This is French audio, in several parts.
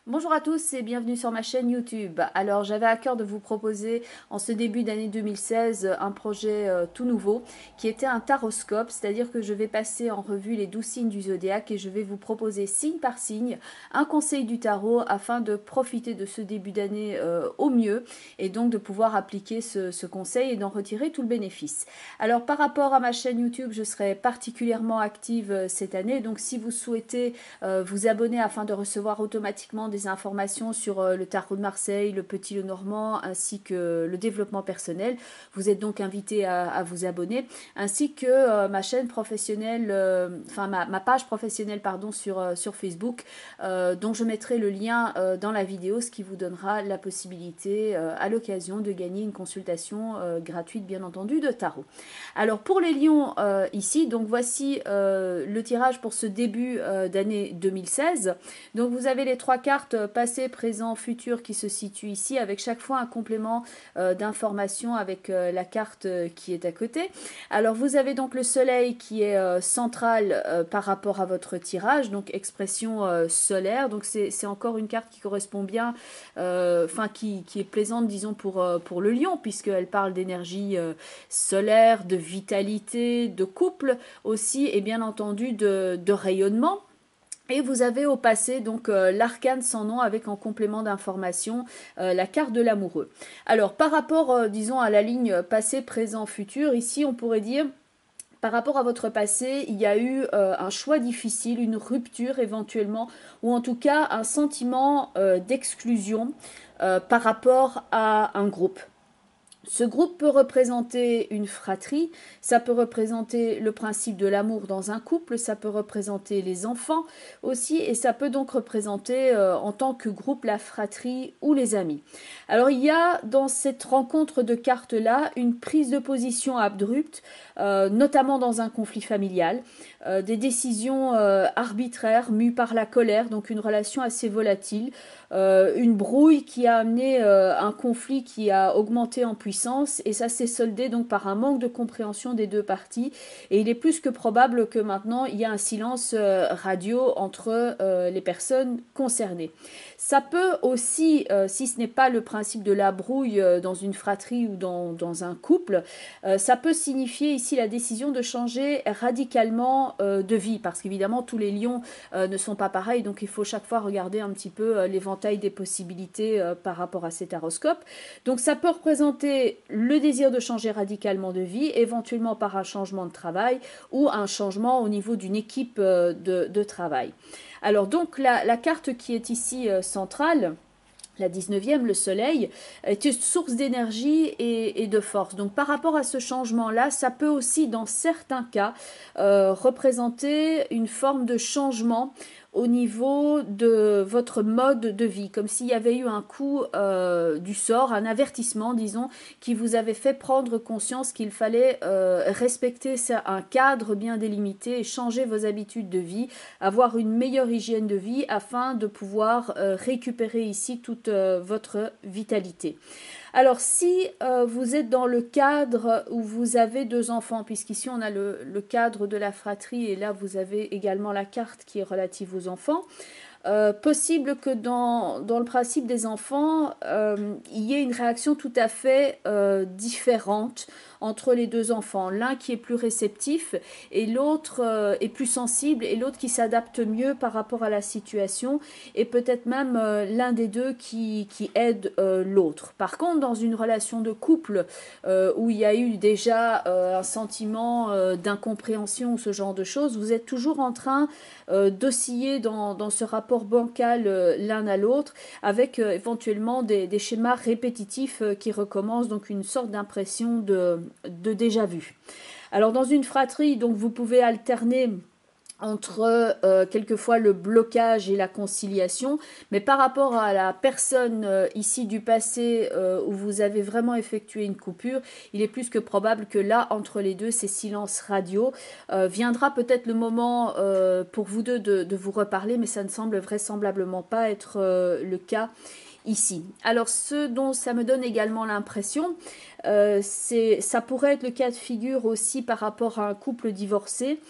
Bonjour à tous et bienvenue sur ma chaîne YouTube. Alors j'avais à cœur de vous proposer en ce début d'année 2016 un projet tout nouveau qui était un taroscope, c'est-à-dire que je vais passer en revue les 12 signes du zodiaque et je vais vous proposer signe par signe un conseil du tarot afin de profiter de ce début d'année au mieux et donc de pouvoir appliquer ce conseil et d'en retirer tout le bénéfice. Alors par rapport à ma chaîne YouTube, je serai particulièrement active cette année, donc si vous souhaitez vous abonner afin de recevoir automatiquement des informations sur le tarot de Marseille, le Petit Lenormand ainsi que le développement personnel. Vous êtes donc invité à vous abonner ainsi que ma chaîne professionnelle, ma page professionnelle pardon sur Facebook dont je mettrai le lien dans la vidéo, ce qui vous donnera la possibilité à l'occasion de gagner une consultation gratuite bien entendu de tarot. Alors pour les lions ici, donc voici le tirage pour ce début d'année 2016. Donc vous avez les trois cartes passé, présent, futur qui se situent ici avec chaque fois un complément d'information avec la carte qui est à côté. Alors vous avez donc le soleil qui est central par rapport à votre tirage, donc expression solaire. Donc c'est encore une carte qui correspond bien, qui est plaisante disons pour le lion puisqu'elle parle d'énergie solaire, de vitalité, de couple aussi et bien entendu de rayonnement. Et vous avez au passé donc l'arcane sans nom avec en complément d'information la carte de l'amoureux. Alors par rapport disons à la ligne passé, présent, futur, ici on pourrait dire par rapport à votre passé, il y a eu un choix difficile, une rupture éventuellement, ou en tout cas un sentiment d'exclusion par rapport à un groupe. Ce groupe peut représenter une fratrie, ça peut représenter le principe de l'amour dans un couple, ça peut représenter les enfants aussi, et ça peut donc représenter en tant que groupe la fratrie ou les amis. Alors il y a dans cette rencontre de cartes-là une prise de position abrupte, notamment dans un conflit familial, des décisions arbitraires mues par la colère, donc une relation assez volatile, une brouille qui a amené un conflit qui a augmenté en puissance et ça s'est soldé donc par un manque de compréhension des deux parties et il est plus que probable que maintenant il y a un silence radio entre les personnes concernées. Ça peut aussi, si ce n'est pas le principe de la brouille dans une fratrie ou dans un couple, ça peut signifier ici la décision de changer radicalement de vie parce qu'évidemment tous les lions ne sont pas pareils donc il faut chaque fois regarder un petit peu l'éventail des possibilités par rapport à cet horoscope. Donc ça peut représenter le désir de changer radicalement de vie, éventuellement par un changement de travail ou un changement au niveau d'une équipe de travail. Alors donc la carte qui est ici centrale, la 19e, le soleil, est une source d'énergie et de force. Donc par rapport à ce changement-là, ça peut aussi, dans certains cas, représenter une forme de changement au niveau de votre mode de vie, comme s'il y avait eu un coup du sort, un avertissement, disons, qui vous avait fait prendre conscience qu'il fallait respecter un cadre bien délimité et changer vos habitudes de vie, avoir une meilleure hygiène de vie afin de pouvoir récupérer ici toute votre vitalité. Alors si vous êtes dans le cadre où vous avez deux enfants, puisqu'ici on a le cadre de la fratrie et là vous avez également la carte qui est relative aux enfants, possible que dans le principe des enfants, il y ait une réaction tout à fait différente entre les deux enfants. L'un qui est plus réceptif et l'autre est plus sensible et l'autre qui s'adapte mieux par rapport à la situation et peut-être même l'un des deux qui aide l'autre. Par contre, dans une relation de couple où il y a eu déjà un sentiment d'incompréhension ou ce genre de choses, vous êtes toujours en train d'osciller dans ce rapport bancal l'un à l'autre avec éventuellement des schémas répétitifs qui recommencent, donc une sorte d'impression de déjà vu. Alors dans une fratrie, donc vous pouvez alterner entre quelquefois le blocage et la conciliation, mais par rapport à la personne ici du passé où vous avez vraiment effectué une coupure, il est plus que probable que là, entre les deux, ces silences radio, viendra peut-être le moment pour vous deux de vous reparler, mais ça ne semble vraisemblablement pas être le cas ici. Alors ce dont ça me donne également l'impression, ça pourrait être le cas de figure aussi par rapport à un couple divorcé,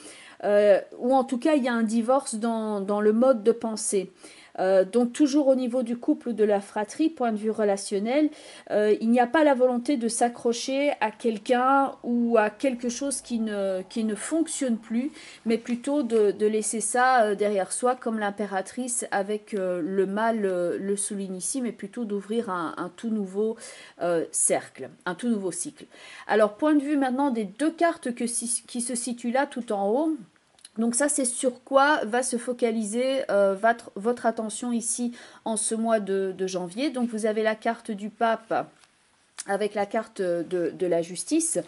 ou en tout cas il y a un divorce dans le mode de pensée. Donc toujours au niveau du couple ou de la fratrie, point de vue relationnel, il n'y a pas la volonté de s'accrocher à quelqu'un ou à quelque chose qui ne fonctionne plus, mais plutôt de laisser ça derrière soi, comme l'impératrice avec le mâle le souligne ici, mais plutôt d'ouvrir un tout nouveau cercle, un tout nouveau cycle. Alors point de vue maintenant des deux cartes qui se situent là tout en haut. Donc ça, c'est sur quoi va se focaliser votre attention ici en ce mois de janvier. Donc vous avez la carte du pape avec la carte de la justice.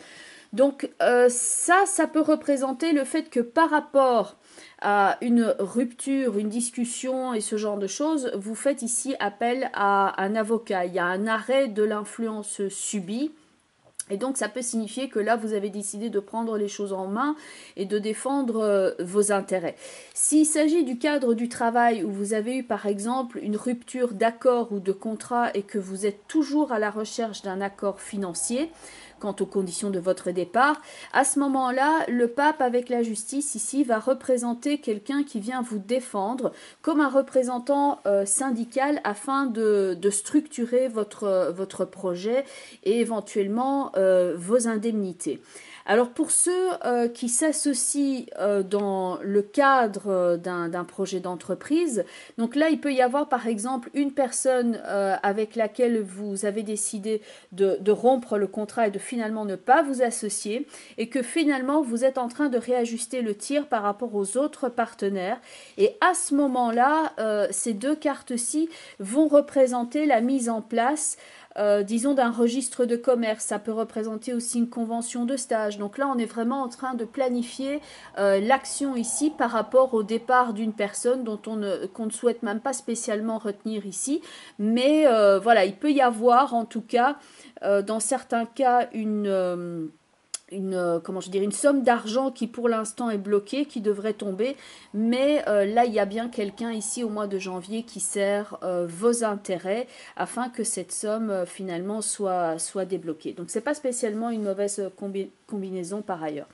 Donc ça peut représenter le fait que par rapport à une rupture, une discussion et ce genre de choses, vous faites ici appel à un avocat. Il y a un arrêt de l'influence subie. Et donc, ça peut signifier que là, vous avez décidé de prendre les choses en main et de défendre vos intérêts. S'il s'agit du cadre du travail où vous avez eu, par exemple, une rupture d'accord ou de contrat et que vous êtes toujours à la recherche d'un accord financier, quant aux conditions de votre départ, à ce moment-là, le pape avec la justice ici va représenter quelqu'un qui vient vous défendre comme un représentant syndical afin de structurer votre projet et éventuellement vos indemnités. Alors pour ceux qui s'associent dans le cadre d'un projet d'entreprise, donc là il peut y avoir par exemple une personne avec laquelle vous avez décidé de rompre le contrat et de finalement ne pas vous associer et que finalement vous êtes en train de réajuster le tir par rapport aux autres partenaires et à ce moment-là ces deux cartes-ci vont représenter la mise en place disons d'un registre de commerce. Ça peut représenter aussi une convention de stage. Donc là, on est vraiment en train de planifier l'action ici par rapport au départ d'une personne qu'on ne souhaite même pas spécialement retenir ici. Mais voilà, il peut y avoir en tout cas, dans certains cas, une somme d'argent qui pour l'instant est bloquée, qui devrait tomber, mais là il y a bien quelqu'un ici au mois de janvier qui sert vos intérêts afin que cette somme finalement soit débloquée. Donc c'est pas spécialement une mauvaise combinaison par ailleurs.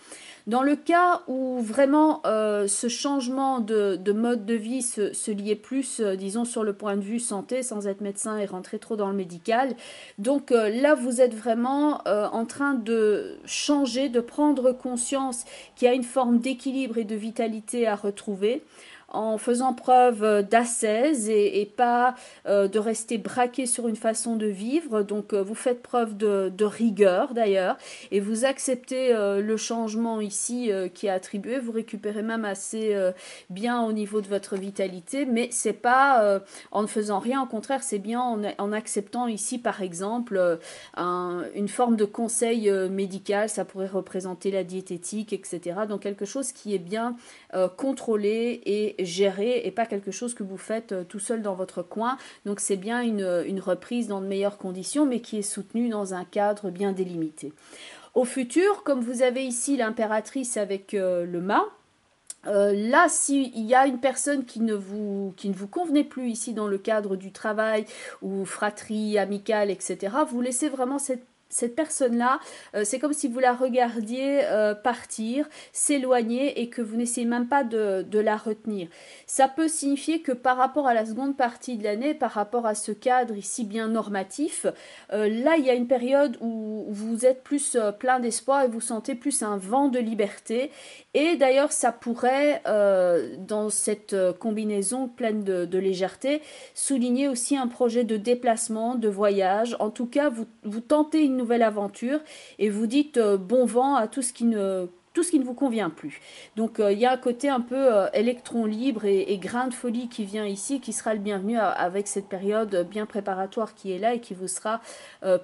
Dans le cas où vraiment ce changement de mode de vie se liait plus, disons, sur le point de vue santé, sans être médecin et rentrer trop dans le médical, donc là, vous êtes vraiment en train de changer, de prendre conscience qu'il y a une forme d'équilibre et de vitalité à retrouver, en faisant preuve d'ascèse et pas de rester braqué sur une façon de vivre. Donc vous faites preuve de rigueur d'ailleurs et vous acceptez le changement ici qui est attribué. Vous récupérez même assez bien au niveau de votre vitalité, mais c'est pas en ne faisant rien, au contraire c'est bien en acceptant ici par exemple une forme de conseil médical. Ça pourrait représenter la diététique, etc. Donc quelque chose qui est bien contrôlé et géré et pas quelque chose que vous faites tout seul dans votre coin. Donc c'est bien une reprise dans de meilleures conditions mais qui est soutenue dans un cadre bien délimité. Au futur, comme vous avez ici l'impératrice avec le mât, là, s'il y a une personne qui ne vous convenait plus ici dans le cadre du travail ou fratrie, amicale, etc., vous laissez vraiment cette personne-là, c'est comme si vous la regardiez partir, s'éloigner et que vous n'essayez même pas de la retenir. Ça peut signifier que par rapport à la seconde partie de l'année, par rapport à ce cadre ici bien normatif, là il y a une période où vous êtes plus plein d'espoir et vous sentez plus un vent de liberté. Et d'ailleurs ça pourrait, dans cette combinaison pleine de légèreté, souligner aussi un projet de déplacement, de voyage. En tout cas, vous tentez une nouvelle aventure et vous dites bon vent à tout ce qui ne vous convient plus. Donc il y a un côté un peu électron libre et grain de folie qui vient ici, qui sera le bienvenu avec cette période bien préparatoire qui est là et qui vous sera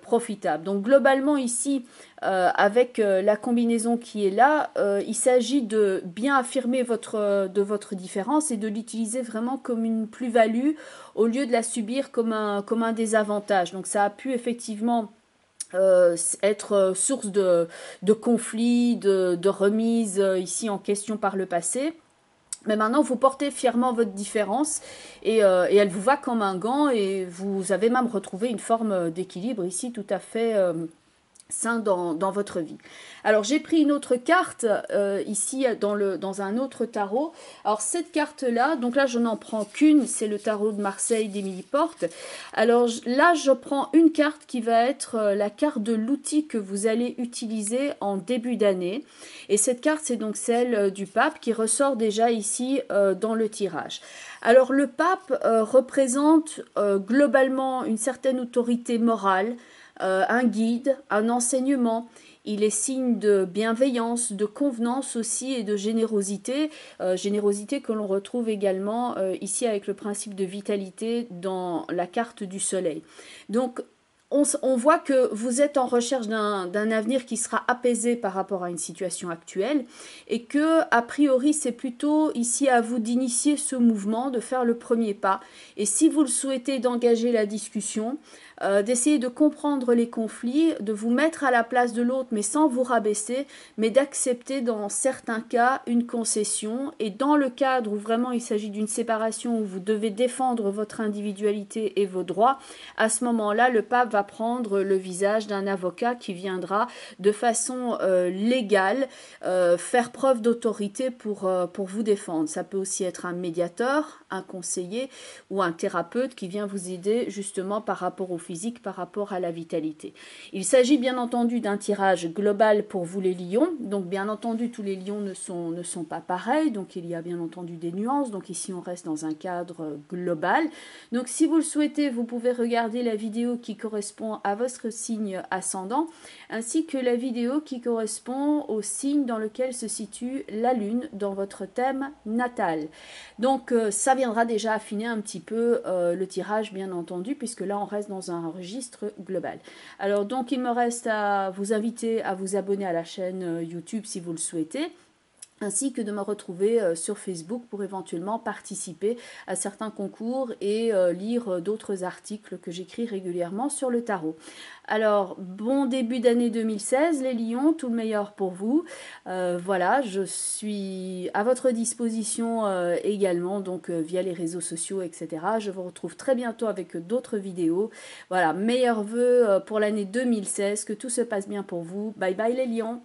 profitable. Donc globalement ici, avec la combinaison qui est là, il s'agit de bien affirmer votre différence et de l'utiliser vraiment comme une plus-value au lieu de la subir comme un désavantage. Donc ça a pu effectivement être source de conflits, de remises ici en question par le passé. Mais maintenant, vous portez fièrement votre différence et elle vous va comme un gant et vous avez même retrouvé une forme d'équilibre ici tout à fait sain dans votre vie. Alors j'ai pris une autre carte ici dans un autre tarot. Alors cette carte là, donc là je n'en prends qu'une, c'est le tarot de Marseille d'Émilie Porte. Alors là je prends une carte qui va être la carte de l'outil que vous allez utiliser en début d'année. Et cette carte c'est donc celle du pape qui ressort déjà ici dans le tirage. Alors le pape représente globalement une certaine autorité morale, un guide, un enseignement. Il est signe de bienveillance, de convenance aussi et de générosité. Générosité que l'on retrouve également ici avec le principe de vitalité dans la carte du soleil. Donc on voit que vous êtes en recherche d'un avenir qui sera apaisé par rapport à une situation actuelle et que, a priori, c'est plutôt ici à vous d'initier ce mouvement, de faire le premier pas. Et si vous le souhaitez, d'engager la discussion, d'essayer de comprendre les conflits, de vous mettre à la place de l'autre, mais sans vous rabaisser, mais d'accepter dans certains cas une concession. Et dans le cadre où vraiment il s'agit d'une séparation, où vous devez défendre votre individualité et vos droits, à ce moment-là, le pape va prendre le visage d'un avocat qui viendra de façon légale faire preuve d'autorité pour vous défendre. Ça peut aussi être un médiateur, un conseiller ou un thérapeute qui vient vous aider justement par rapport au physique, par rapport à la vitalité. Il s'agit bien entendu d'un tirage global pour vous les lions. Donc bien entendu, tous les lions ne sont pas pareils. Donc il y a bien entendu des nuances. Donc ici, on reste dans un cadre global. Donc si vous le souhaitez, vous pouvez regarder la vidéo qui correspond à votre signe ascendant, ainsi que la vidéo qui correspond au signe dans lequel se situe la lune dans votre thème natal. Donc ça viendra déjà affiner un petit peu le tirage, bien entendu, puisque là on reste dans un registre global. Alors donc il me reste à vous inviter à vous abonner à la chaîne YouTube si vous le souhaitez, ainsi que de me retrouver sur Facebook pour éventuellement participer à certains concours et lire d'autres articles que j'écris régulièrement sur le tarot. Alors, bon début d'année 2016, les lions, tout le meilleur pour vous. Voilà, je suis à votre disposition également, donc via les réseaux sociaux, etc. Je vous retrouve très bientôt avec d'autres vidéos. Voilà, meilleurs vœux pour l'année 2016, que tout se passe bien pour vous. Bye bye les lions!